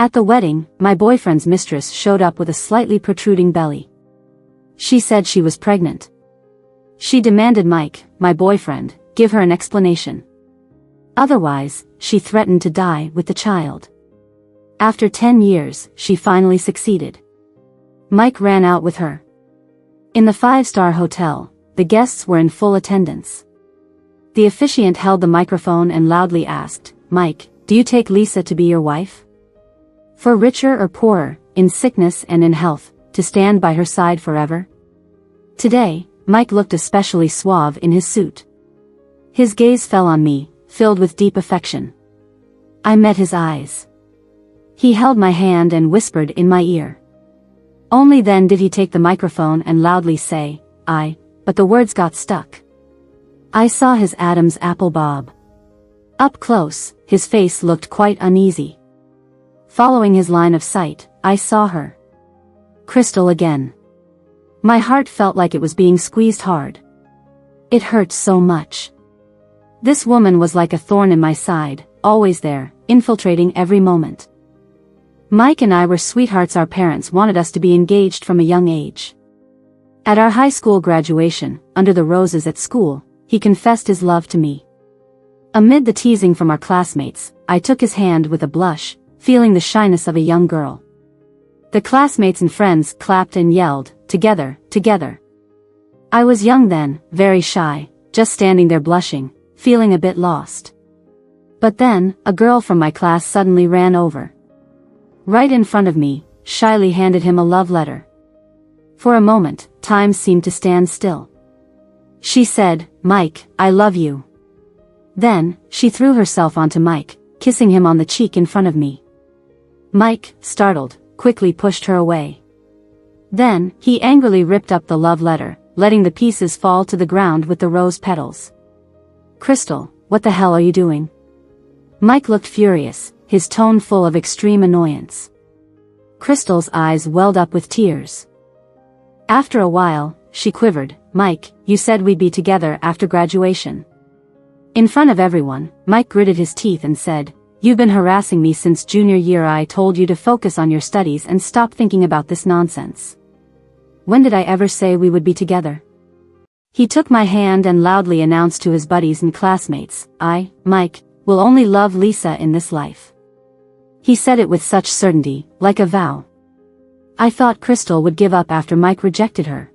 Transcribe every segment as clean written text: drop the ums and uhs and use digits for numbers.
At the wedding, my boyfriend's mistress showed up with a slightly protruding belly. She said she was pregnant. She demanded Mike, my boyfriend, give her an explanation. Otherwise, she threatened to die with the child. After 10 years, she finally succeeded. Mike ran out with her. In the 5-star hotel, the guests were in full attendance. The officiant held the microphone and loudly asked, "Mike, do you take Lisa to be your wife? For richer or poorer, in sickness and in health, to stand by her side forever?" Today, Mike looked especially suave in his suit. His gaze fell on me, filled with deep affection. I met his eyes. He held my hand and whispered in my ear. Only then did he take the microphone and loudly say, but the words got stuck. I saw his Adam's apple bob. Up close, his face looked quite uneasy. Following his line of sight, I saw her. Crystal again. My heart felt like it was being squeezed hard. It hurt so much. This woman was like a thorn in my side, always there, infiltrating every moment. Mike and I were sweethearts. Our parents wanted us to be engaged from a young age. At our high school graduation, under the roses at school, he confessed his love to me. Amid the teasing from our classmates, I took his hand with a blush, feeling the shyness of a young girl. The classmates and friends clapped and yelled, "Together, together." I was young then, very shy, just standing there blushing, feeling a bit lost. But then, a girl from my class suddenly ran over. Right in front of me, shyly handed him a love letter. For a moment, time seemed to stand still. She said, "Mike, I love you." Then, she threw herself onto Mike, kissing him on the cheek in front of me. Mike, startled, quickly pushed her away. Then, he angrily ripped up the love letter, letting the pieces fall to the ground with the rose petals. "Crystal, what the hell are you doing?" Mike looked furious, his tone full of extreme annoyance. Crystal's eyes welled up with tears. After a while, she quivered, "Mike, you said we'd be together after graduation." In front of everyone, Mike gritted his teeth and said, "You've been harassing me since junior year. I told you to focus on your studies and stop thinking about this nonsense. When did I ever say we would be together?" He took my hand and loudly announced to his buddies and classmates, Mike, will only love Lisa in this life." He said it with such certainty, like a vow. I thought Crystal would give up after Mike rejected her.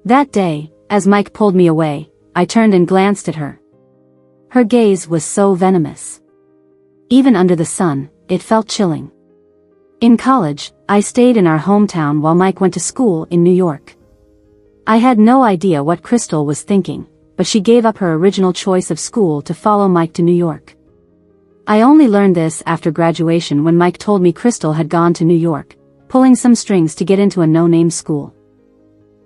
That day, as Mike pulled me away, I turned and glanced at her. Her gaze was so venomous. Even under the sun, it felt chilling. In college, I stayed in our hometown while Mike went to school in New York. I had no idea what Crystal was thinking, but she gave up her original choice of school to follow Mike to New York. I only learned this after graduation when Mike told me Crystal had gone to New York, pulling some strings to get into a no-name school.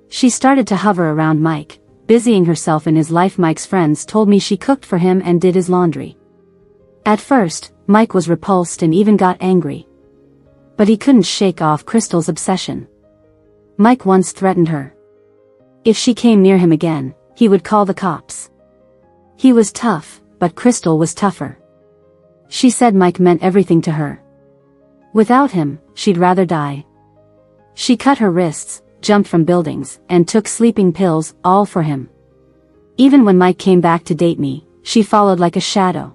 She started to hover around Mike, busying herself in his life. Mike's friends told me she cooked for him and did his laundry. At first, Mike was repulsed and even got angry. But he couldn't shake off Crystal's obsession. Mike once threatened her. If she came near him again, he would call the cops. He was tough, but Crystal was tougher. She said Mike meant everything to her. Without him, she'd rather die. She cut her wrists, jumped from buildings, and took sleeping pills, all for him. Even when Mike came back to date me, she followed like a shadow.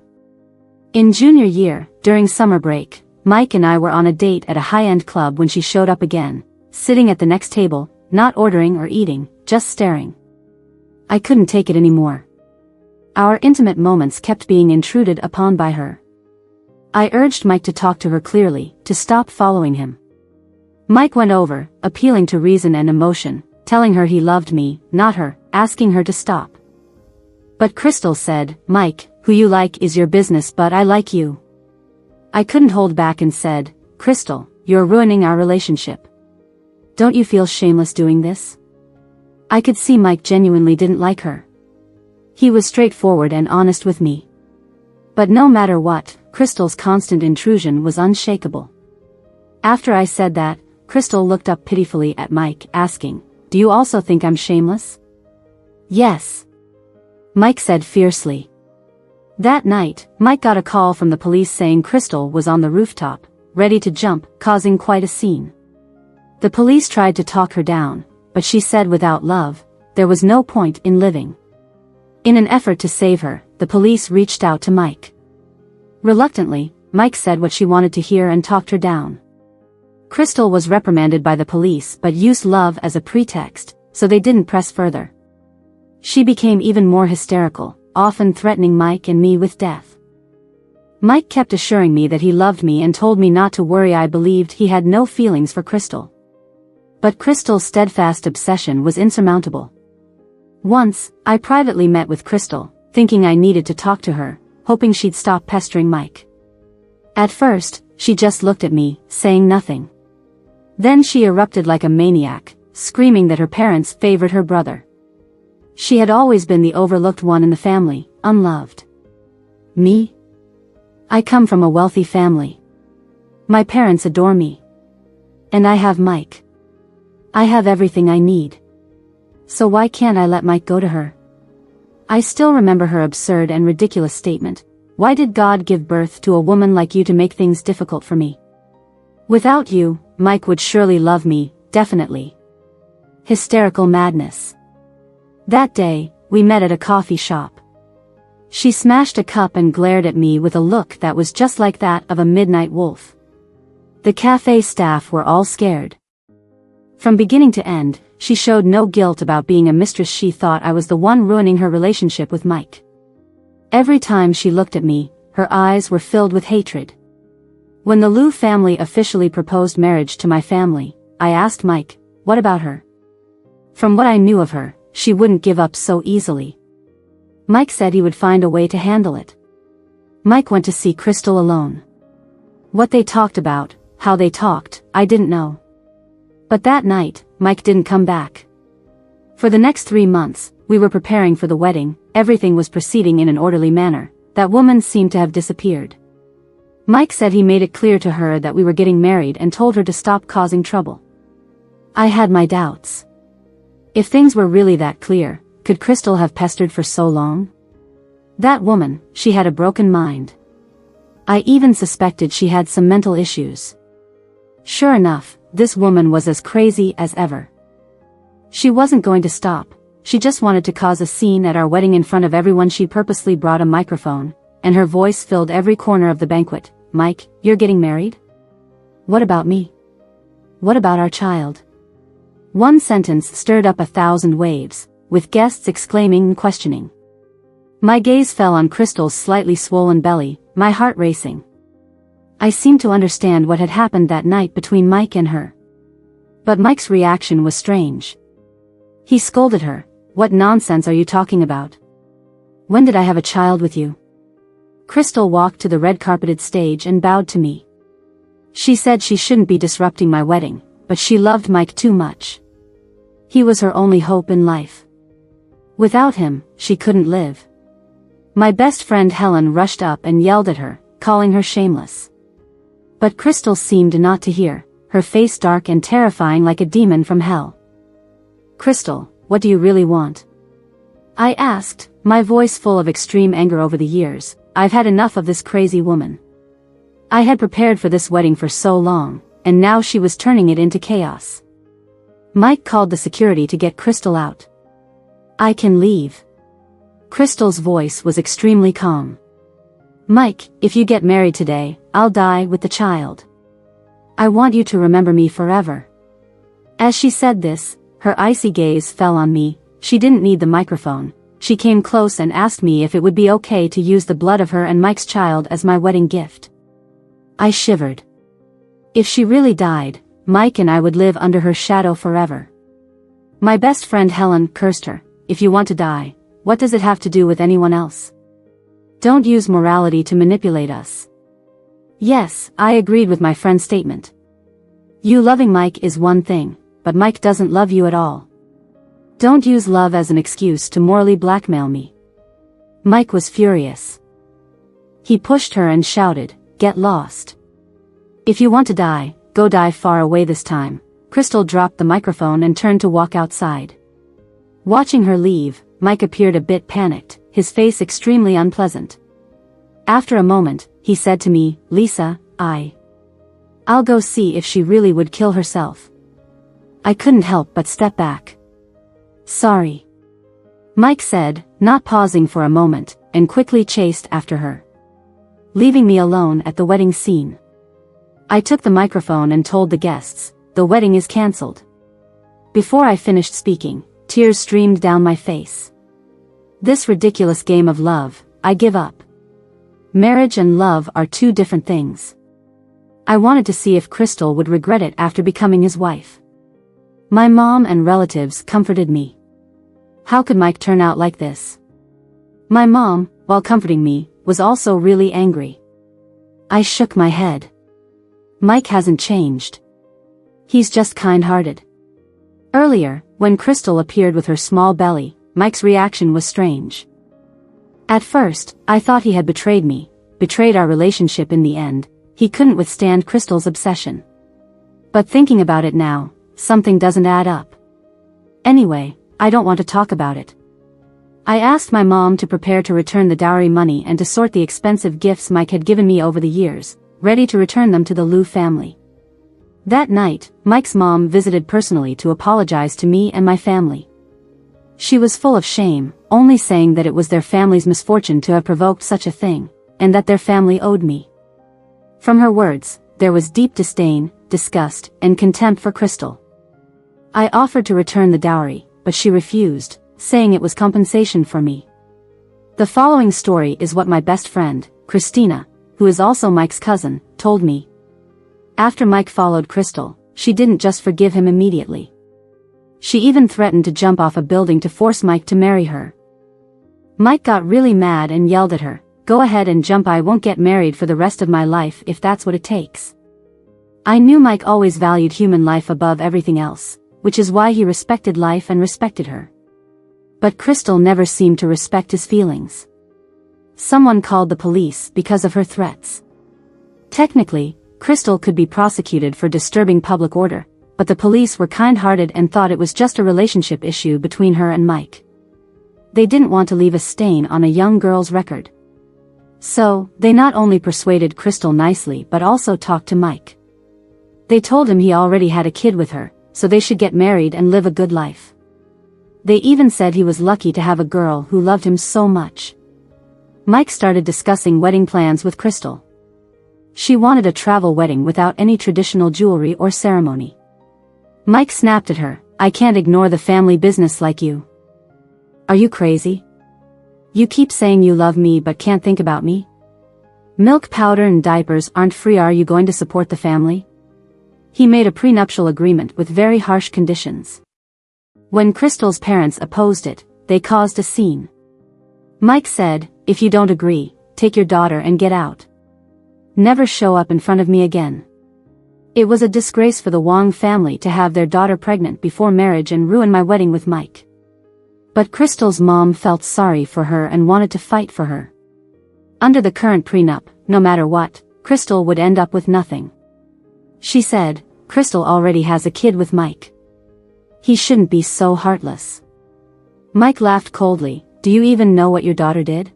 In junior year, during summer break, Mike and I were on a date at a high-end club when she showed up again, sitting at the next table, not ordering or eating, just staring. I couldn't take it anymore. Our intimate moments kept being intruded upon by her. I urged Mike to talk to her clearly, to stop following him. Mike went over, appealing to reason and emotion, telling her he loved me, not her, asking her to stop. But Crystal said, "Mike, who you like is your business, but I like you." I couldn't hold back and said, "Crystal, you're ruining our relationship. Don't you feel shameless doing this?" I could see Mike genuinely didn't like her. He was straightforward and honest with me. But no matter what, Crystal's constant intrusion was unshakable. After I said that, Crystal looked up pitifully at Mike, asking, "Do you also think I'm shameless?" "Yes," Mike said fiercely. That night, Mike got a call from the police saying Crystal was on the rooftop, ready to jump, causing quite a scene. The police tried to talk her down, but she said without love, there was no point in living. In an effort to save her, the police reached out to Mike. Reluctantly, Mike said what she wanted to hear and talked her down. Crystal was reprimanded by the police but used love as a pretext, so they didn't press further. She became even more hysterical, often threatening Mike and me with death. Mike kept assuring me that he loved me and told me not to worry. I believed he had no feelings for Crystal. But Crystal's steadfast obsession was insurmountable. Once, I privately met with Crystal, thinking I needed to talk to her, hoping she'd stop pestering Mike. At first, she just looked at me, saying nothing. Then she erupted like a maniac, screaming that her parents favored her brother. She had always been the overlooked one in the family, unloved. Me? I come from a wealthy family. My parents adore me. And I have Mike. I have everything I need. So why can't I let Mike go to her? I still remember her absurd and ridiculous statement, "Why did God give birth to a woman like you to make things difficult for me? Without you, Mike would surely love me, definitely." Hysterical madness. That day, we met at a coffee shop. She smashed a cup and glared at me with a look that was just like that of a midnight wolf. The cafe staff were all scared. From beginning to end, she showed no guilt about being a mistress. She thought I was the one ruining her relationship with Mike. Every time she looked at me, her eyes were filled with hatred. When the Liu family officially proposed marriage to my family, I asked Mike, what about her? From what I knew of her, she wouldn't give up so easily. Mike said he would find a way to handle it. Mike went to see Crystal alone. What they talked about, how they talked, I didn't know. But that night, Mike didn't come back. For the next 3 months, we were preparing for the wedding, everything was proceeding in an orderly manner. That woman seemed to have disappeared. Mike said he made it clear to her that we were getting married and told her to stop causing trouble. I had my doubts. If things were really that clear, could Crystal have pestered for so long? That woman, she had a broken mind. I even suspected she had some mental issues. Sure enough, this woman was as crazy as ever. She wasn't going to stop, she just wanted to cause a scene at our wedding in front of everyone. She purposely brought a microphone, and her voice filled every corner of the banquet. Mike, you're getting married? What about me? What about our child? One sentence stirred up 1,000 waves, with guests exclaiming and questioning. My gaze fell on Crystal's slightly swollen belly, my heart racing. I seemed to understand what had happened that night between Mike and her. But Mike's reaction was strange. He scolded her, "What nonsense are you talking about? When did I have a child with you?" Crystal walked to the red-carpeted stage and bowed to me. She said she shouldn't be disrupting my wedding, but she loved Mike too much. He was her only hope in life. Without him, she couldn't live. My best friend Helen rushed up and yelled at her, calling her shameless. But Crystal seemed not to hear, her face dark and terrifying like a demon from hell. "Crystal, what do you really want?" I asked, my voice full of extreme anger. Over the years, I've had enough of this crazy woman. I had prepared for this wedding for so long, and now she was turning it into chaos. Mike called the security to get Crystal out. "I can leave." Crystal's voice was extremely calm. "Mike, if you get married today, I'll die with the child. I want you to remember me forever." As she said this, her icy gaze fell on me. She didn't need the microphone. She came close and asked me if it would be okay to use the blood of her and Mike's child as my wedding gift. I shivered. If she really died, Mike and I would live under her shadow forever. My best friend Helen cursed her. "If you want to die, what does it have to do with anyone else? Don't use morality to manipulate us." Yes, I agreed with my friend's statement. You loving Mike is one thing, but Mike doesn't love you at all. Don't use love as an excuse to morally blackmail me. Mike was furious. He pushed her and shouted, "Get lost. If you want to die, go die far away this time." Crystal dropped the microphone and turned to walk outside. Watching her leave, Mike appeared a bit panicked, his face extremely unpleasant. After a moment, he said to me, "Lisa, I'll go see if she really would kill herself. I couldn't help but step back. Sorry, Mike said, not pausing for a moment, and quickly chased after her, leaving me alone at the wedding scene. I took the microphone and told the guests, the wedding is cancelled. Before I finished speaking, tears streamed down my face. This ridiculous game of love, I give up. Marriage and love are two different things. I wanted to see if Crystal would regret it after becoming his wife. My mom and relatives comforted me. How could Mike turn out like this? My mom, while comforting me, was also really angry. I shook my head. Mike hasn't changed. He's just kind-hearted. Earlier, when Crystal appeared with her small belly, Mike's reaction was strange. At first, I thought he had betrayed me, betrayed our relationship in the end. He couldn't withstand Crystal's obsession. But thinking about it now, something doesn't add up. Anyway, I don't want to talk about it. I asked my mom to prepare to return the dowry money and to sort the expensive gifts Mike had given me over the years, ready to return them to the Liu family. That night, Mike's mom visited personally to apologize to me and my family. She was full of shame, only saying that it was their family's misfortune to have provoked such a thing, and that their family owed me. From her words, there was deep disdain, disgust, and contempt for Crystal. I offered to return the dowry, but she refused, saying it was compensation for me. The following story is what my best friend, Christina, who is also Mike's cousin, told me. After Mike followed Crystal, she didn't just forgive him immediately. She even threatened to jump off a building to force Mike to marry her. Mike got really mad and yelled at her, "Go ahead and jump, I won't get married for the rest of my life if that's what it takes." I knew Mike always valued human life above everything else, which is why he respected life and respected her. But Crystal never seemed to respect his feelings. Someone called the police because of her threats. Technically, Crystal could be prosecuted for disturbing public order, but the police were kind-hearted and thought it was just a relationship issue between her and Mike. They didn't want to leave a stain on a young girl's record. So, they not only persuaded Crystal nicely but also talked to Mike. They told him he already had a kid with her, so they should get married and live a good life. They even said he was lucky to have a girl who loved him so much. Mike started discussing wedding plans with Crystal. She wanted a travel wedding without any traditional jewelry or ceremony. Mike snapped at her, "I can't ignore the family business like you. Are you crazy? You keep saying you love me but can't think about me? Milk powder and diapers aren't free, are you going to support the family?" He made a prenuptial agreement with very harsh conditions. When Crystal's parents opposed it, they caused a scene. Mike said, "If you don't agree, take your daughter and get out. Never show up in front of me again." It was a disgrace for the Wang family to have their daughter pregnant before marriage and ruin my wedding with Mike. But Crystal's mom felt sorry for her and wanted to fight for her. Under the current prenup, no matter what, Crystal would end up with nothing. She said, "Crystal already has a kid with Mike. He shouldn't be so heartless." Mike laughed coldly, "Do you even know what your daughter did?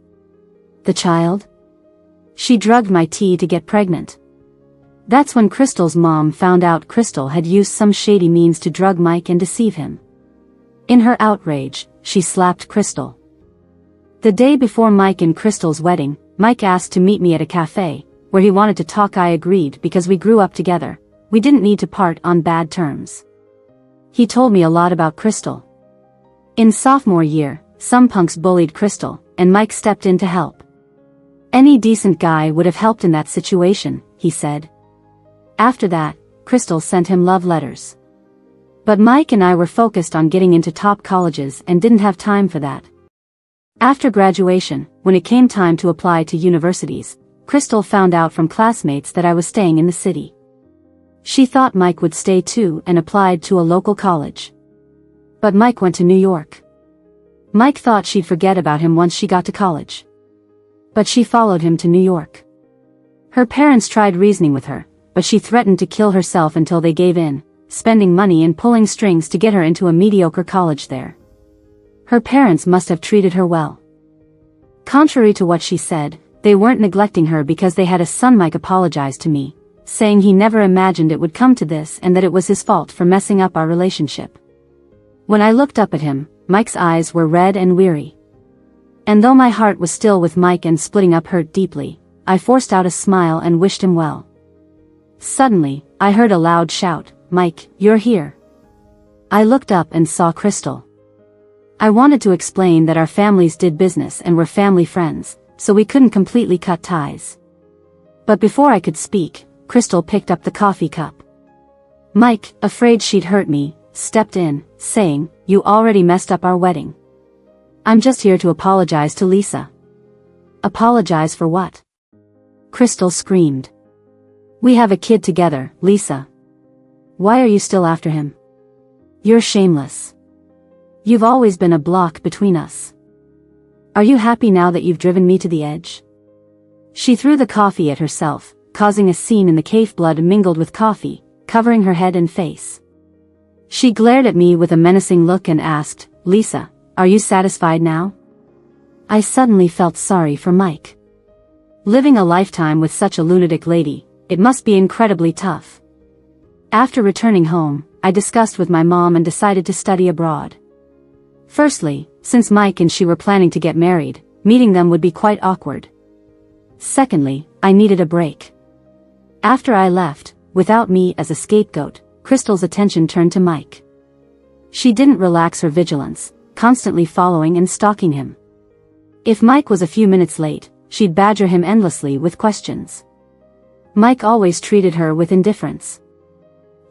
The child? She drugged my tea to get pregnant." That's when Crystal's mom found out Crystal had used some shady means to drug Mike and deceive him. In her outrage, she slapped Crystal. The day before Mike and Crystal's wedding, Mike asked to meet me at a cafe, where he wanted to talk. I agreed because we grew up together. We didn't need to part on bad terms. He told me a lot about Crystal. In sophomore year, some punks bullied Crystal, and Mike stepped in to help. Any decent guy would have helped in that situation, he said. After that, Crystal sent him love letters. But Mike and I were focused on getting into top colleges and didn't have time for that. After graduation, when it came time to apply to universities, Crystal found out from classmates that I was staying in the city. She thought Mike would stay too and applied to a local college. But Mike went to New York. Mike thought she'd forget about him once she got to college. But she followed him to New York. Her parents tried reasoning with her, but she threatened to kill herself until they gave in, spending money and pulling strings to get her into a mediocre college there. Her parents must have treated her well. Contrary to what she said, they weren't neglecting her because they had a son. Mike apologized to me, saying he never imagined it would come to this and that it was his fault for messing up our relationship. When I looked up at him, Mike's eyes were red and weary. And though my heart was still with Mike and splitting up hurt deeply, I forced out a smile and wished him well. Suddenly, I heard a loud shout, "Mike, you're here." I looked up and saw Crystal. I wanted to explain that our families did business and were family friends, so we couldn't completely cut ties. But before I could speak, Crystal picked up the coffee cup. Mike, afraid she'd hurt me, stepped in, saying, "You already messed up our wedding. I'm just here to apologize to Lisa." "Apologize for what?" Crystal screamed. "We have a kid together, Lisa. Why are you still after him? You're shameless. You've always been a block between us. Are you happy now that you've driven me to the edge?" She threw the coffee at herself, causing a scene in the cave. Blood mingled with coffee, covering her head and face. She glared at me with a menacing look and asked, "Lisa, are you satisfied now?" I suddenly felt sorry for Mike. Living a lifetime with such a lunatic lady, it must be incredibly tough. After returning home, I discussed with my mom and decided to study abroad. Firstly, since Mike and she were planning to get married, meeting them would be quite awkward. Secondly, I needed a break. After I left, without me as a scapegoat, Crystal's attention turned to Mike. She didn't relax her vigilance, constantly following and stalking him. If Mike was a few minutes late, she'd badger him endlessly with questions. Mike always treated her with indifference.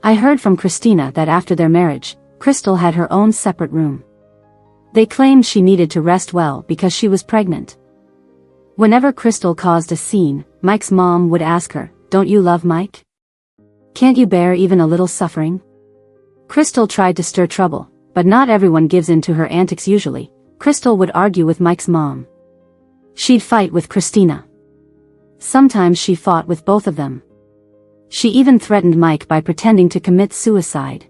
I heard from Christina that after their marriage, Crystal had her own separate room. They claimed she needed to rest well because she was pregnant. Whenever Crystal caused a scene, Mike's mom would ask her, "Don't you love Mike? Can't you bear even a little suffering?" Crystal tried to stir trouble, but not everyone gives in to her antics usually. Crystal would argue with Mike's mom. She'd fight with Christina. Sometimes she fought with both of them. She even threatened Mike by pretending to commit suicide.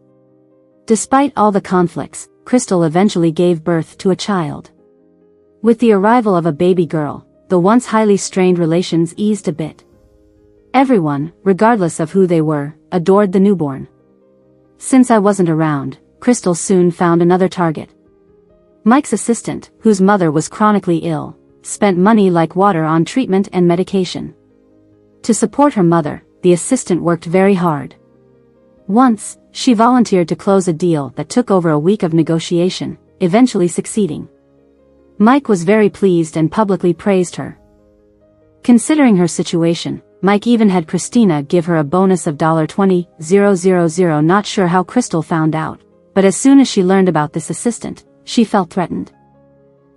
Despite all the conflicts, Crystal eventually gave birth to a child. With the arrival of a baby girl, the once highly strained relations eased a bit. Everyone, regardless of who they were, adored the newborn. Since I wasn't around, Crystal soon found another target. Mike's assistant, whose mother was chronically ill, spent money like water on treatment and medication. To support her mother, the assistant worked very hard. Once, she volunteered to close a deal that took over a week of negotiation, eventually succeeding. Mike was very pleased and publicly praised her. Considering her situation, Mike even had Christina give her a bonus of $20,000. Not sure how Crystal found out, but as soon as she learned about this assistant, she felt threatened.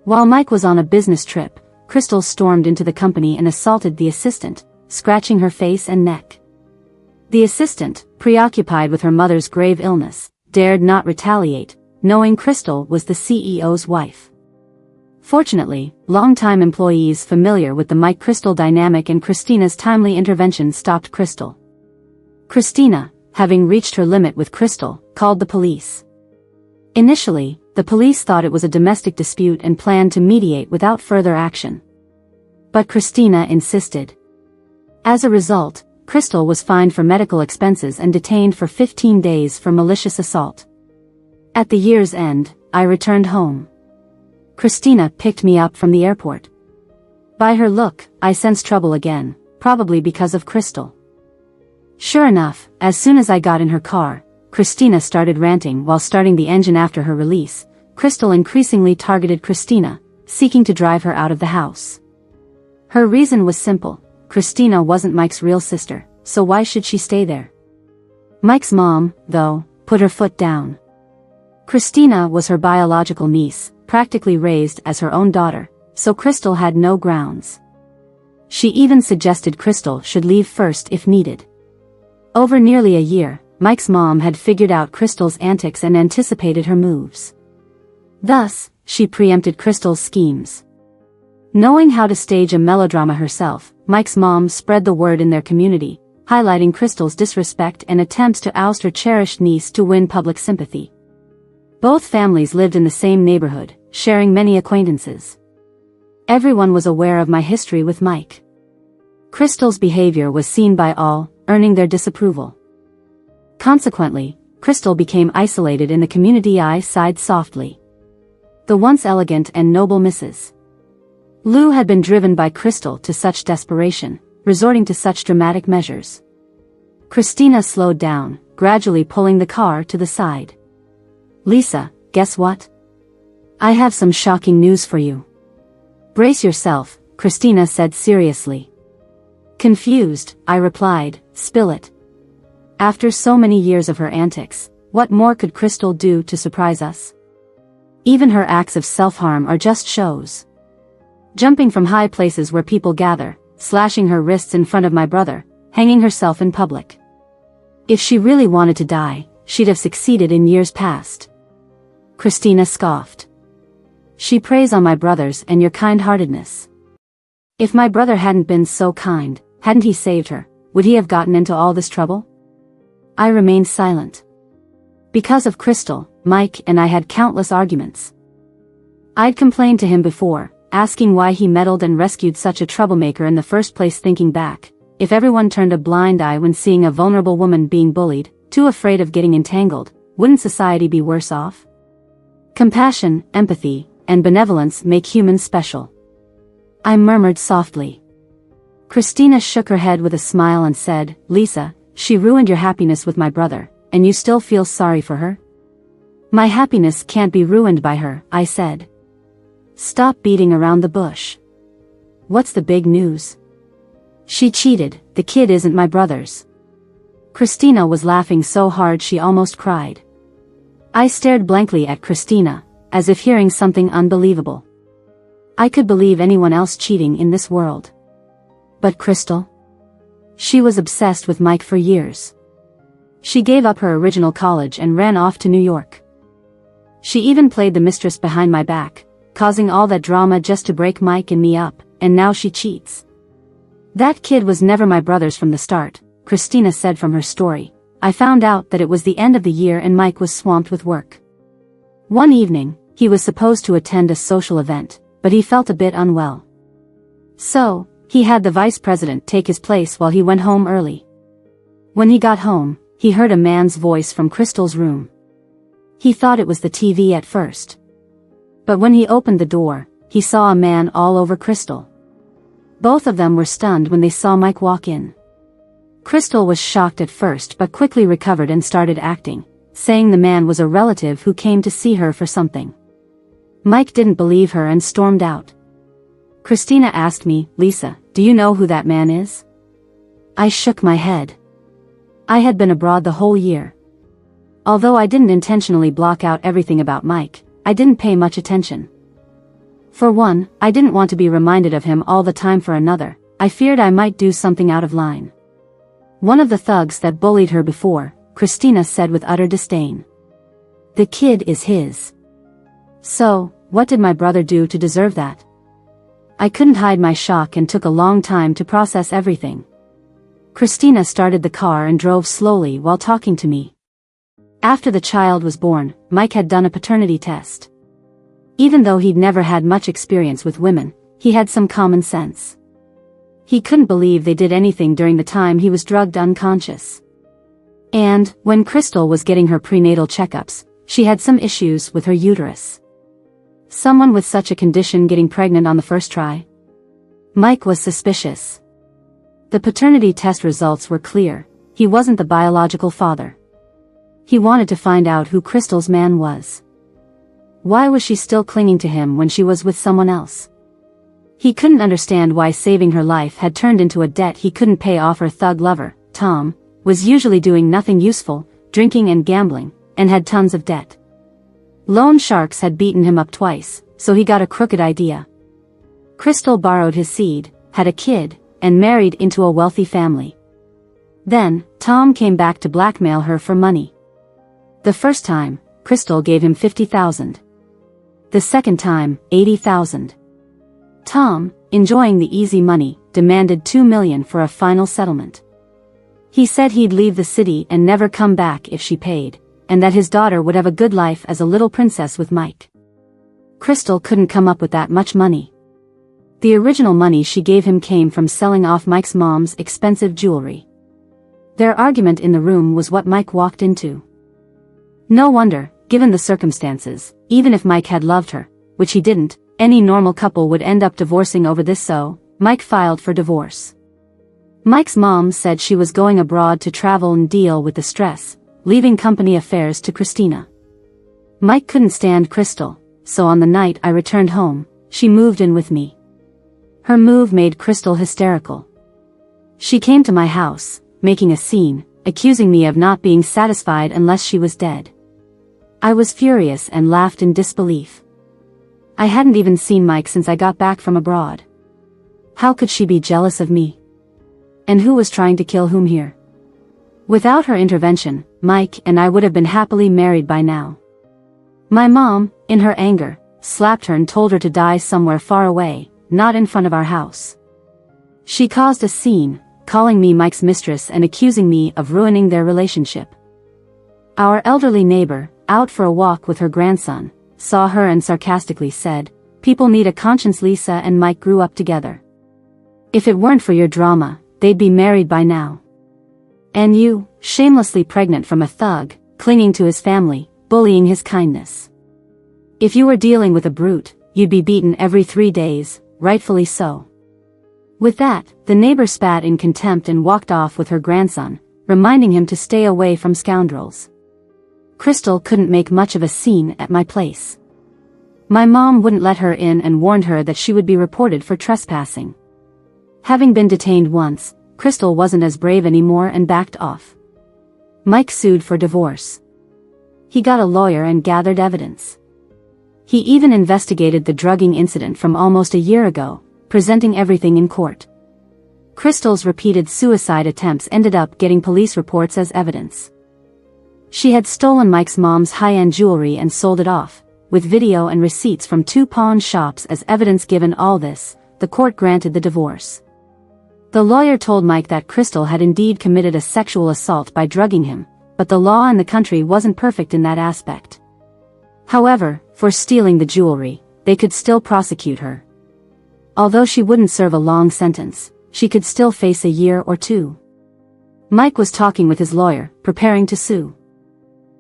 While Mike was on a business trip, Crystal stormed into the company and assaulted the assistant, scratching her face and neck. The assistant, preoccupied with her mother's grave illness, dared not retaliate, knowing Crystal was the CEO's wife. Fortunately, longtime employees familiar with the Mike-Crystal dynamic and Christina's timely intervention stopped Crystal. Christina, having reached her limit with Crystal, called the police. Initially, the police thought it was a domestic dispute and planned to mediate without further action. But Christina insisted. As a result, Crystal was fined for medical expenses and detained for 15 days for malicious assault. At the year's end, I returned home. Christina picked me up from the airport. By her look, I sensed trouble again, probably because of Crystal. Sure enough, as soon as I got in her car, Christina started ranting while starting the engine. After her release, Crystal increasingly targeted Christina, seeking to drive her out of the house. Her reason was simple: Christina wasn't Mike's real sister, so why should she stay there? Mike's mom, though, put her foot down. Christina was her biological niece, practically raised as her own daughter, so Crystal had no grounds. She even suggested Crystal should leave first if needed. Over nearly a year, Mike's mom had figured out Crystal's antics and anticipated her moves. Thus, she preempted Crystal's schemes. Knowing how to stage a melodrama herself, Mike's mom spread the word in their community, highlighting Crystal's disrespect and attempts to oust her cherished niece to win public sympathy. Both families lived in the same neighborhood, sharing many acquaintances. Everyone was aware of my history with Mike. Crystal's behavior was seen by all, earning their disapproval. Consequently, Crystal became isolated in the community. I sighed softly. The once elegant and noble Mrs. Liu had been driven by Crystal to such desperation, resorting to such dramatic measures. Christina slowed down, gradually pulling the car to the side. Lisa, guess what? I have some shocking news for you. Brace yourself, Christina said seriously. Confused, I replied, spill it. After so many years of her antics, what more could Crystal do to surprise us? Even her acts of self-harm are just shows. Jumping from high places where people gather, slashing her wrists in front of my brother, hanging herself in public. If she really wanted to die, she'd have succeeded in years past. Christina scoffed. She preys on my brothers and your kind-heartedness. If my brother hadn't been so kind, hadn't he saved her, would he have gotten into all this trouble? I remained silent. Because of Crystal, Mike and I had countless arguments. I'd complained to him before, asking why he meddled and rescued such a troublemaker in the first place. Thinking back, if everyone turned a blind eye when seeing a vulnerable woman being bullied, too afraid of getting entangled, wouldn't society be worse off? Compassion, empathy, and benevolence make humans special. I murmured softly. Christina shook her head with a smile and said, Lisa, she ruined your happiness with my brother, and you still feel sorry for her? My happiness can't be ruined by her, I said. Stop beating around the bush. What's the big news? She cheated, the kid isn't my brother's. Christina was laughing so hard she almost cried. I stared blankly at Christina, as if hearing something unbelievable. I could believe anyone else cheating in this world. But Crystal? She was obsessed with Mike for years. She gave up her original college and ran off to New York. She even played the mistress behind my back, causing all that drama just to break Mike and me up, and now she cheats. That kid was never my brother's from the start, Christina said from her story. I found out that it was the end of the year and Mike was swamped with work. One evening, he was supposed to attend a social event, but he felt a bit unwell. So, he had the vice president take his place while he went home early. When he got home, he heard a man's voice from Crystal's room. He thought it was the TV at first. But when he opened the door, he saw a man all over Crystal. Both of them were stunned when they saw Mike walk in. Crystal was shocked at first but quickly recovered and started acting, saying the man was a relative who came to see her for something. Mike didn't believe her and stormed out. Christina asked me, Lisa, do you know who that man is? I shook my head. I had been abroad the whole year. Although I didn't intentionally block out everything about Mike, I didn't pay much attention. For one, I didn't want to be reminded of him all the time. For another, I feared I might do something out of line. One of the thugs that bullied her before, Christina said with utter disdain. The kid is his. So, what did my brother do to deserve that? I couldn't hide my shock and took a long time to process everything. Christina started the car and drove slowly while talking to me. After the child was born, Mike had done a paternity test. Even though he'd never had much experience with women, he had some common sense. He couldn't believe they did anything during the time he was drugged unconscious. And, when Crystal was getting her prenatal checkups, she had some issues with her uterus. Someone with such a condition getting pregnant on the first try? Mike was suspicious. The paternity test results were clear. He wasn't the biological father. He wanted to find out who Crystal's man was. Why was she still clinging to him when she was with someone else? He couldn't understand why saving her life had turned into a debt he couldn't pay off. Her thug lover, Tom, was usually doing nothing useful, drinking and gambling, and had tons of debt. Loan sharks had beaten him up twice, so he got a crooked idea. Crystal borrowed his seed, had a kid, and married into a wealthy family. Then, Tom came back to blackmail her for money. The first time, Crystal gave him $50,000. The second time, $80,000. Tom, enjoying the easy money, demanded $2 million for a final settlement. He said he'd leave the city and never come back if she paid, and that his daughter would have a good life as a little princess with Mike. Crystal couldn't come up with that much money. The original money she gave him came from selling off Mike's mom's expensive jewelry. Their argument in the room was what Mike walked into. No wonder, given the circumstances, even if Mike had loved her, which he didn't, any normal couple would end up divorcing over this, so Mike filed for divorce. Mike's mom said she was going abroad to travel and deal with the stress, leaving company affairs to Christina. Mike couldn't stand Crystal, so on the night I returned home, she moved in with me. Her move made Crystal hysterical. She came to my house, making a scene, accusing me of not being satisfied unless she was dead. I was furious and laughed in disbelief. I hadn't even seen Mike since I got back from abroad. How could she be jealous of me? And who was trying to kill whom here? Without her intervention, Mike and I would have been happily married by now. My mom, in her anger, slapped her and told her to die somewhere far away, not in front of our house. She caused a scene, calling me Mike's mistress and accusing me of ruining their relationship. Our elderly neighbor, out for a walk with her grandson, saw her and sarcastically said, "People need a conscience. Lisa and Mike grew up together. If it weren't for your drama, they'd be married by now. And you, shamelessly pregnant from a thug, clinging to his family, bullying his kindness. If you were dealing with a brute, you'd be beaten every 3 days, rightfully so." With that, the neighbor spat in contempt and walked off with her grandson, reminding him to stay away from scoundrels. Crystal couldn't make much of a scene at my place. My mom wouldn't let her in and warned her that she would be reported for trespassing. Having been detained once, Crystal wasn't as brave anymore and backed off. Mike sued for divorce. He got a lawyer and gathered evidence. He even investigated the drugging incident from almost a year ago, presenting everything in court. Crystal's repeated suicide attempts ended up getting police reports as evidence. She had stolen Mike's mom's high-end jewelry and sold it off, with video and receipts from 2 pawn shops as evidence. Given all this, the court granted the divorce. The lawyer told Mike that Crystal had indeed committed a sexual assault by drugging him, but the law in the country wasn't perfect in that aspect. However, for stealing the jewelry, they could still prosecute her. Although she wouldn't serve a long sentence, she could still face a year or 2. Mike was talking with his lawyer, preparing to sue.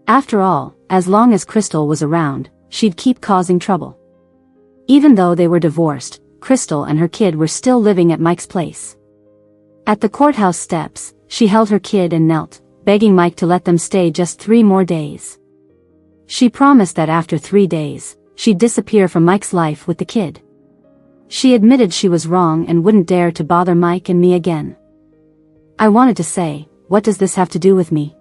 After all, as long as Crystal was around, she'd keep causing trouble. Even though they were divorced, Crystal and her kid were still living at Mike's place. At the courthouse steps, she held her kid and knelt, begging Mike to let them stay just 3 more days. She promised that after 3 days, she'd disappear from Mike's life with the kid. She admitted she was wrong and wouldn't dare to bother Mike and me again. I wanted to say, what does this have to do with me?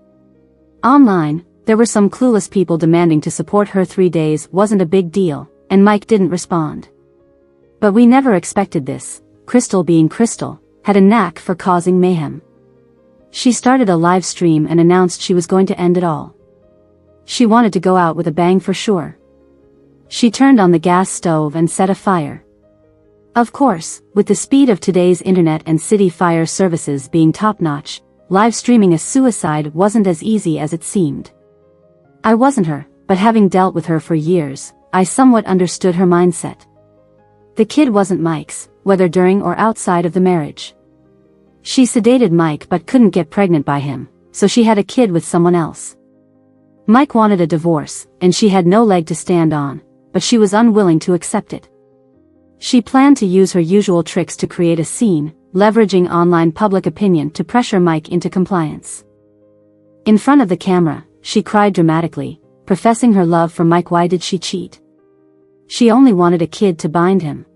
Online, there were some clueless people demanding to support her. 3 days wasn't a big deal, and Mike didn't respond. But we never expected this. Crystal, being Crystal, had a knack for causing mayhem. She started a live stream and announced she was going to end it all. She wanted to go out with a bang for sure. She turned on the gas stove and set a fire. Of course, with the speed of today's internet and city fire services being top-notch, live streaming a suicide wasn't as easy as it seemed. I wasn't her, but having dealt with her for years, I somewhat understood her mindset. The kid wasn't Mike's, whether during or outside of the marriage. She sedated Mike but couldn't get pregnant by him, so she had a kid with someone else. Mike wanted a divorce, and she had no leg to stand on, but she was unwilling to accept it. She planned to use her usual tricks to create a scene, leveraging online public opinion to pressure Mike into compliance. In front of the camera, she cried dramatically, professing her love for Mike. Why did she cheat? She only wanted a kid to bind him.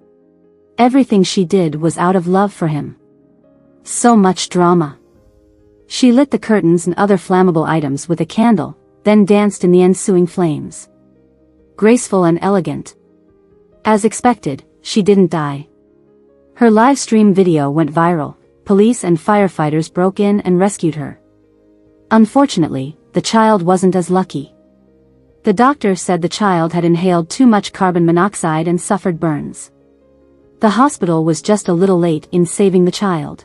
Everything she did was out of love for him. So much drama. She lit the curtains and other flammable items with a candle, then danced in the ensuing flames. Graceful and elegant. As expected, she didn't die. Her live stream video went viral. Police and firefighters broke in and rescued her. Unfortunately, the child wasn't as lucky. The doctor said the child had inhaled too much carbon monoxide and suffered burns. The hospital was just a little late in saving the child.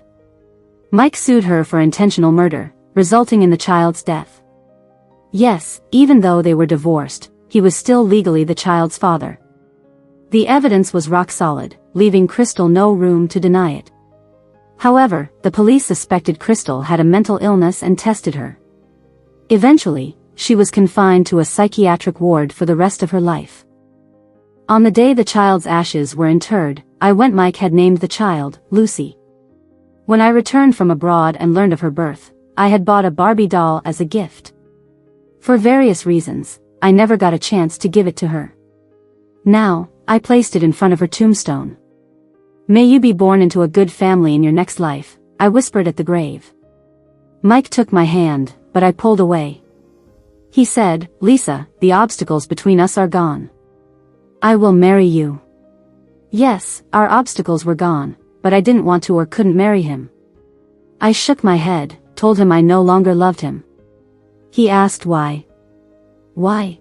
Mike sued her for intentional murder, resulting in the child's death. Yes, even though they were divorced, he was still legally the child's father. The evidence was rock solid, leaving Crystal no room to deny it. However, the police suspected Crystal had a mental illness and tested her. Eventually, she was confined to a psychiatric ward for the rest of her life. On the day the child's ashes were interred, Mike had named the child, Lucy. When I returned from abroad and learned of her birth, I had bought a Barbie doll as a gift. For various reasons, I never got a chance to give it to her. Now, I placed it in front of her tombstone. "May you be born into a good family in your next life," I whispered at the grave. Mike took my hand, but I pulled away. He said, "Lisa, the obstacles between us are gone. I will marry you." Yes, our obstacles were gone, but I didn't want to or couldn't marry him. I shook my head, told him I no longer loved him. He asked why. Why?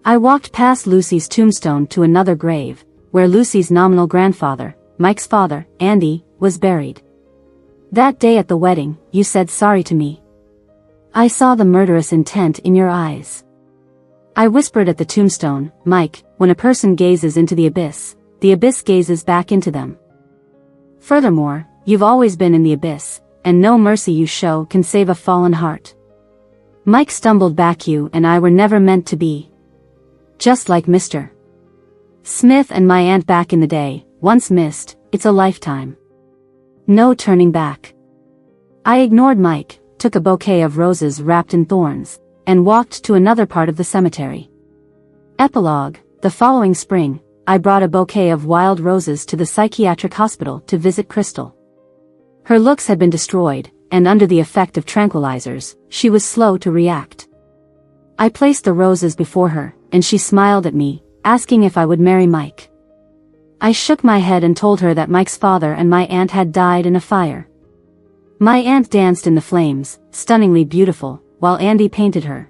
I walked past Lucy's tombstone to another grave, where Lucy's nominal grandfather, Mike's father, Andy, was buried. "That day at the wedding, you said sorry to me. I saw the murderous intent in your eyes." I whispered at the tombstone, "Mike, when a person gazes into the abyss gazes back into them. Furthermore, you've always been in the abyss, and no mercy you show can save a fallen heart. Mike stumbled back. You and I were never meant to be. Just like Mr. Smith and my aunt back in the day, once missed, it's a lifetime. No turning back." I ignored Mike, took a bouquet of roses wrapped in thorns, and walked to another part of the cemetery. Epilogue: the following spring, I brought a bouquet of wild roses to the psychiatric hospital to visit Crystal. Her looks had been destroyed, and under the effect of tranquilizers, she was slow to react. I placed the roses before her, and she smiled at me, asking if I would marry Mike. I shook my head and told her that Mike's father and my aunt had died in a fire. My aunt danced in the flames, stunningly beautiful, while Andy painted her.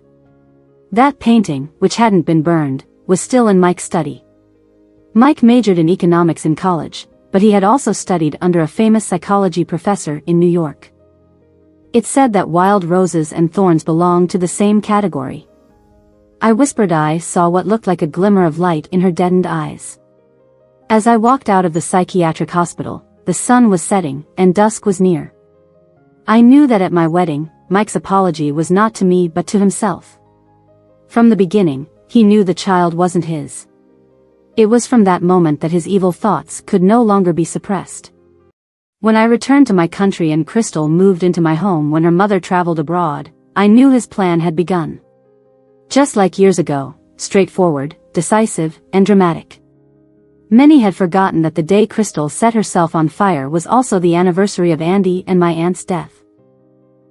That painting, which hadn't been burned, was still in Mike's study. Mike majored in economics in college, but he had also studied under a famous psychology professor in New York. It said that wild roses and thorns belonged to the same category. I whispered I saw what looked like a glimmer of light in her deadened eyes. As I walked out of the psychiatric hospital, the sun was setting, and dusk was near. I knew that at my wedding, Mike's apology was not to me but to himself. From the beginning, he knew the child wasn't his. It was from that moment that his evil thoughts could no longer be suppressed. When I returned to my country and Crystal moved into my home when her mother traveled abroad, I knew his plan had begun. Just like years ago, straightforward, decisive, and dramatic. Many had forgotten that the day Crystal set herself on fire was also the anniversary of Andy and my aunt's death.